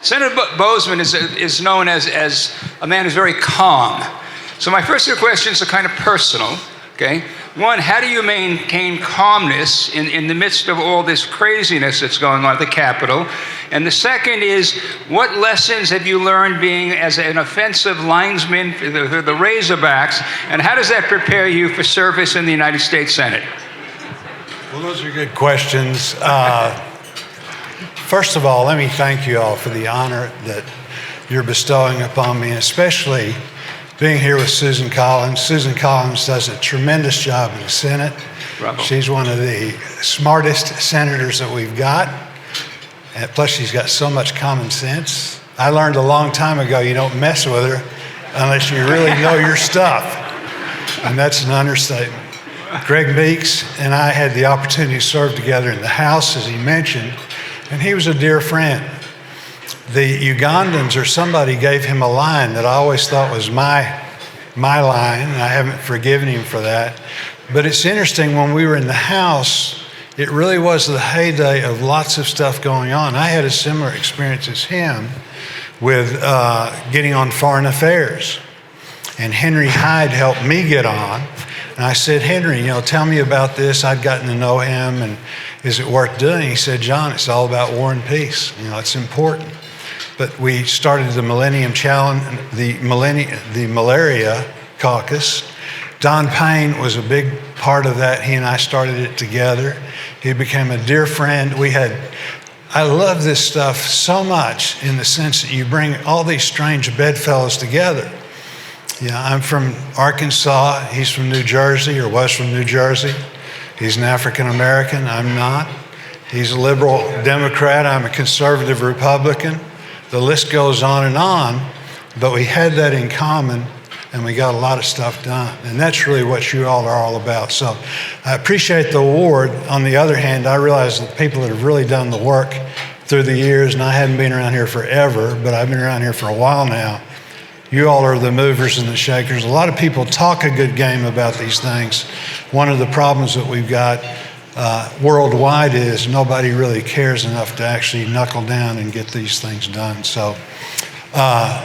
Senator Boozman is known as a man who's very calm. So my first two questions are kind of personal, okay? One, how do you maintain calmness in the midst of all this craziness that's going on at the Capitol? And the second is, what lessons have you learned being as an offensive linesman for the Razorbacks, and how does that prepare you for service in the United States Senate? Well, those are good questions. First of all, let me thank you all for the honor that you're bestowing upon me, and especially being here with Susan Collins. Susan Collins does a tremendous job in the Senate. Bravo. She's one of the smartest senators that we've got. And plus, she's got so much common sense. I learned a long time ago you don't mess with her unless you really know your stuff. And that's an understatement. Greg Meeks and I had the opportunity to serve together in the House, as he mentioned, and he was a dear friend. The Ugandans or somebody gave him a line that I always thought was my line, and I haven't forgiven him for that. But it's interesting, when we were in the House, it really was the heyday of lots of stuff going on. I had a similar experience as him with getting on Foreign Affairs. And Henry Hyde helped me get on. And I said, Henry, tell me about this. I'd gotten to know him, and is it worth doing? He said, John, it's all about war and peace. It's important. But we started the Millennium Challenge, the Malaria Caucus. Don Payne was a big part of that. He and I started it together. He became a dear friend. I love this stuff so much in the sense that you bring all these strange bedfellows together. I'm from Arkansas. He's from New Jersey, or was from New Jersey. He's an African American. I'm not. He's a liberal Democrat. I'm a conservative Republican. The list goes on, but we had that in common, and we got a lot of stuff done. And that's really what you all are all about. So I appreciate the award. On the other hand, I realize that people that have really done the work through the years, and I hadn't been around here forever, but I've been around here for a while now. You all are the movers and the shakers. A lot of people talk a good game about these things. One of the problems that we've got worldwide is nobody really cares enough to actually knuckle down and get these things done. So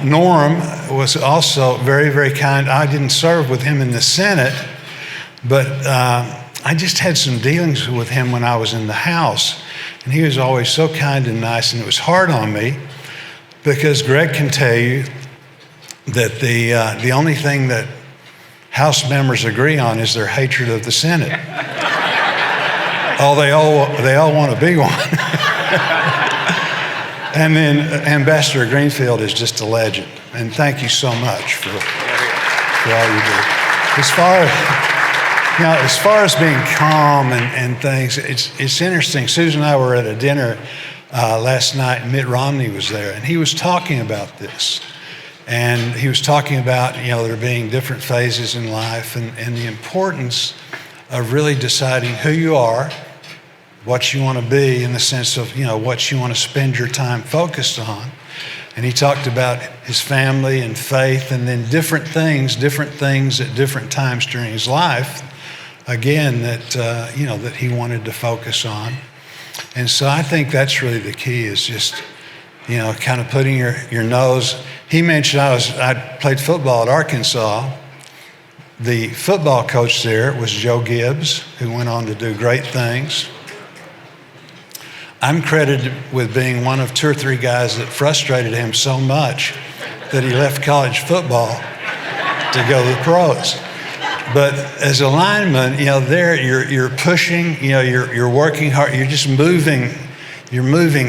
Norm was also very, very kind. I didn't serve with him in the Senate, but I just had some dealings with him when I was in the House. And he was always so kind and nice, and it was hard on me because Greg can tell you that the only thing that House members agree on is their hatred of the Senate. They all want a big one. And then Ambassador Greenfield is just a legend. And thank you so much for all you do. As far as being calm and things, it's interesting. Susan and I were at a dinner last night, and Mitt Romney was there, and he was talking about this. And he was talking about, there being different phases in life and the importance of really deciding who you are, what you want to be in the sense of, what you want to spend your time focused on. And he talked about his family and faith, and then different things at different times during his life, again, that he wanted to focus on. And so I think that's really the key, is just, kind of putting your nose. He mentioned I played football at Arkansas. The football coach there was Joe Gibbs, who went on to do great things. I'm credited with being one of 2 or 3 guys that frustrated him so much that he left college football to go to the pros. But as a lineman, there you're pushing, you're working hard, you're just moving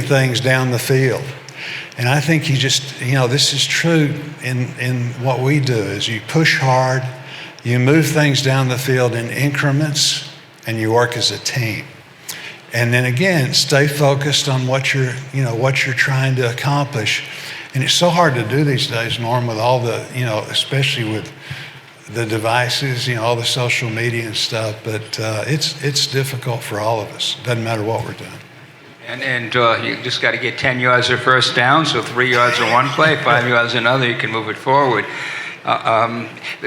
things down the field. And I think this is true in what we do, is you push hard, you move things down the field in increments, and you work as a team. And then again, stay focused on what you're trying to accomplish. And it's so hard to do these days, Norm, with all the, especially with the devices, all the social media and stuff. But it's difficult for all of us. Doesn't matter what we're doing. And you just got to get 10 yards of first down, so 3 yards in one play, 5 yards in another, you can move it forward.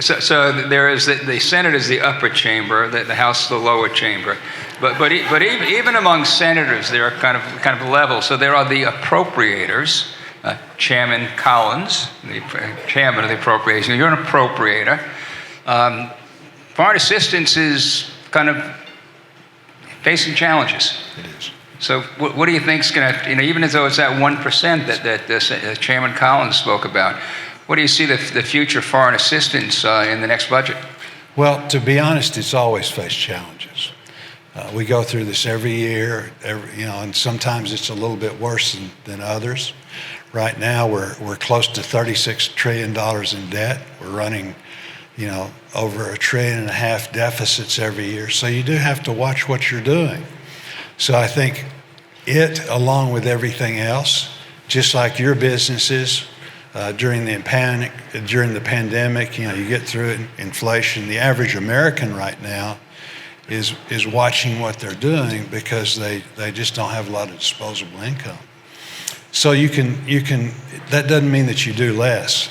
So there is the Senate is the upper chamber, the House the lower chamber. But even among senators, there are kind of levels. So there are the appropriators, Chairman Collins, the chairman of the appropriation. You're an appropriator. Foreign assistance is kind of facing challenges. It is. So what do you think is going to, even though it's that 1% that Chairman Collins spoke about, what do you see the future foreign assistance in the next budget? Well, to be honest, it's always faced challenges. We go through this every year, and sometimes it's a little bit worse than others. Right now, we're close to $36 trillion in debt. We're running, over $1.5 trillion deficits every year. So you do have to watch what you're doing. So I think along with everything else, just like your businesses, during the pandemic, you get through it, inflation. The average American right now is watching what they're doing because they just don't have a lot of disposable income. So that doesn't mean that you do less,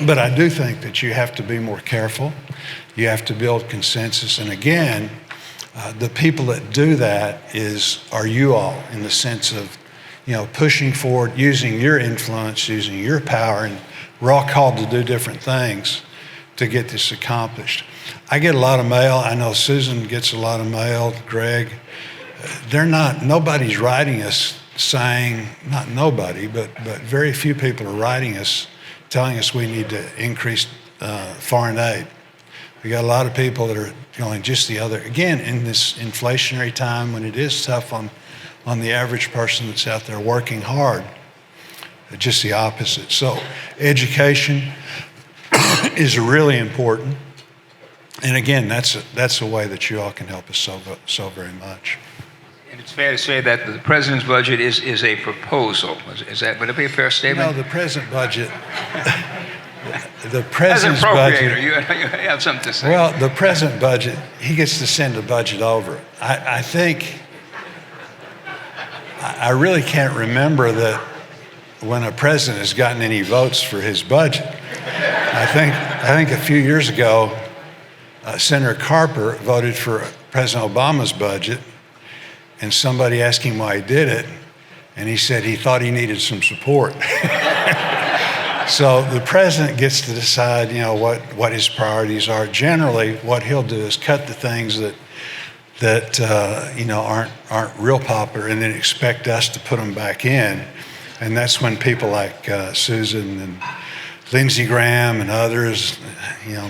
but I do think that you have to be more careful. You have to build consensus, and again, the people that do that are you all, in the sense of pushing forward, using your influence, using your power, and we're all called to do different things to get this accomplished. I get a lot of mail. I know Susan gets a lot of mail, Greg. Nobody's writing us saying, not nobody, but very few people are writing us telling us we need to increase foreign aid. We got a lot of people that are going just the other, again, in this inflationary time when it is tough on the average person that's out there working hard, just the opposite. So education is really important. And again, that's a way that you all can help us so very much. And it's fair to say that the president's budget is a proposal. Would it be a fair statement? No, the present budget, the As an president's appropriator, budget. you have something to say. Well, the present budget, he gets to send the budget over. I think, I really can't remember that when a president has gotten any votes for his budget. I think a few years ago, Senator Carper voted for President Obama's budget, and somebody asked him why he did it, and he said he thought he needed some support. So the president gets to decide, what his priorities are. Generally, what he'll do is cut the things that aren't real popular, and then expect us to put them back in. And that's when people like Susan and Lindsey Graham and others,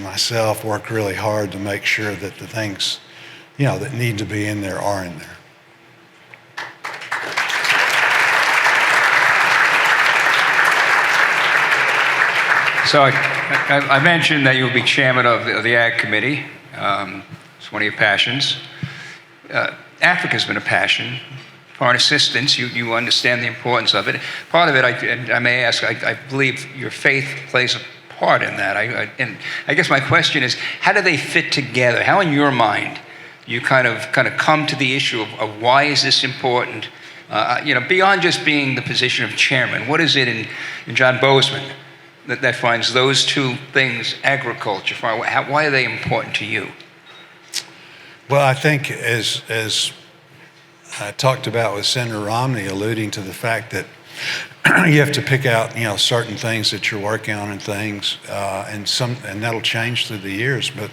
myself, work really hard to make sure that the things, that need to be in there are in there. So I mentioned that you'll be chairman of the Ag Committee. It's one of your passions. Africa's been a passion. Foreign assistance, you understand the importance of it. Part of it, I may ask, I believe your faith plays a part in that. And I guess my question is, how do they fit together? How, in your mind, you kind of come to the issue of why is this important? Beyond just being the position of chairman, what is it in John Boozman that finds those two things, agriculture, why are they important to you? Well, I think as I talked about with Senator Romney, alluding to the fact that you have to pick out, certain things that you're working on and things, and that'll change through the years. But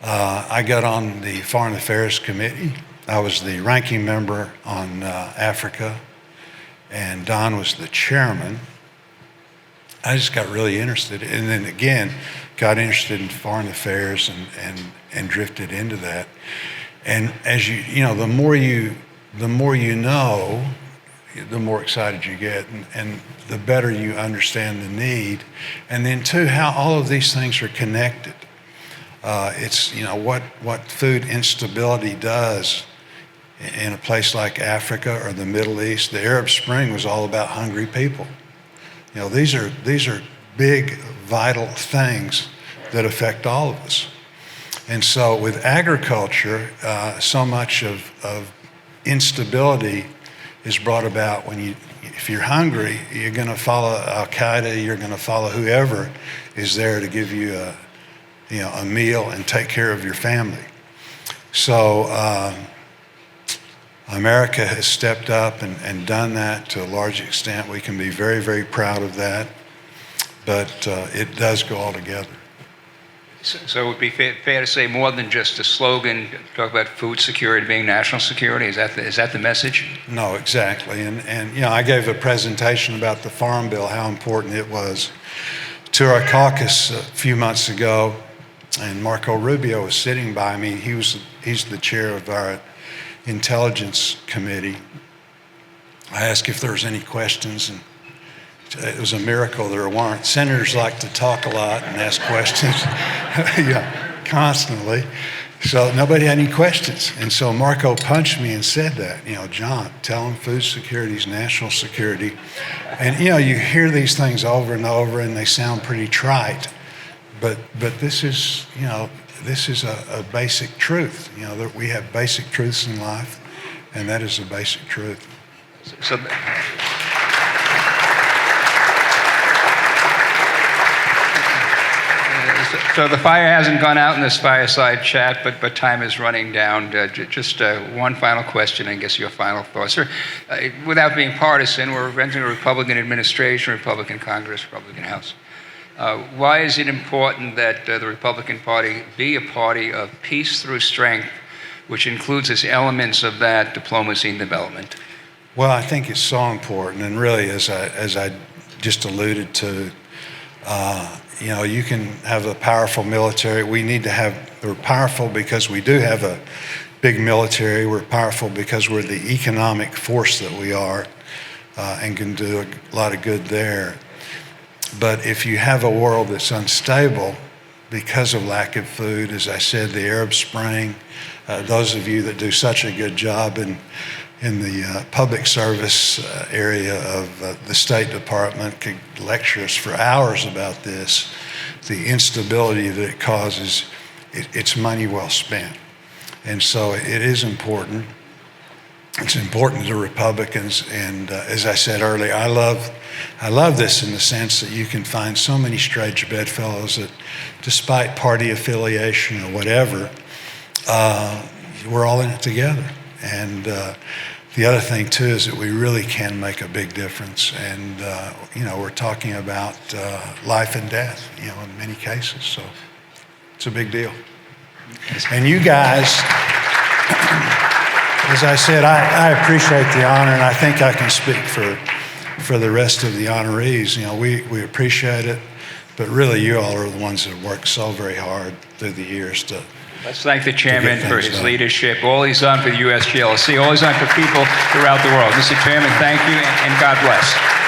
I got on the Foreign Affairs Committee. I was the ranking member on Africa, and Don was the chairman. I just got really interested, and then again, got interested in foreign affairs and drifted into that. And as the more you know, the more excited you get, and the better you understand the need. And then too, how all of these things are connected. It's, what food instability does in a place like Africa or the Middle East. The Arab Spring was all about hungry people. These are big, vital things that affect all of us. And so with agriculture, so much of instability is brought about when if you're hungry, you're going to follow Al-Qaeda, you're going to follow whoever is there to give you a meal and take care of your family. So America has stepped up and done that to a large extent. We can be very, very proud of that, but it does go all together. So it would be fair to say more than just a slogan, talk about food security being national security? Is that the message? No, exactly. And you know, I gave a presentation about the Farm Bill, how important it was to our caucus a few months ago, and Marco Rubio was sitting by me. He's the chair of our Intelligence Committee. I asked if there was any questions, and it was a miracle there weren't. Senators like to talk a lot and ask questions constantly. So nobody had any questions. And so Marco punched me and said that, you know, John, tell them food security is national security. And, you know, you hear these things over and over and they sound pretty trite. But this is, you know, this is a basic truth. You know, that we have basic truths in life, and that is a basic truth. So the fire hasn't gone out in this fireside chat, but time is running down. Just one final question, I guess your final thoughts. Sir, without being partisan, we're entering a Republican administration, Republican Congress, Republican House. Why is it important that the Republican Party be a party of peace through strength, which includes as elements of that diplomacy and development? Well, I think it's so important, and really, as I just alluded to, you know, you can have a powerful military. We're powerful because we do have a big military. We're powerful because we're the economic force that we are, and can do a lot of good there. But if you have a world that's unstable because of lack of food, as I said, the Arab Spring, those of you that do such a good job in the public service area of the State Department could lecture us for hours about this. The instability that it causes, it's money well spent. And so it is important. It's important to Republicans. And as I said earlier, I love this in the sense that you can find so many strange bedfellows that despite party affiliation or whatever, we're all in it together. And the other thing too is that we really can make a big difference, and you know, we're talking about life and death, you know, in many cases. So it's a big deal. And you guys, as I said, I appreciate the honor, and I think I can speak for the rest of the honorees. You know, we appreciate it, but really, you all are the ones that have worked so very hard through the years to. Let's thank the chairman for his leadership, all he's done for the USGLC, all he's done for people throughout the world. Mr. Chairman, thank you, and God bless.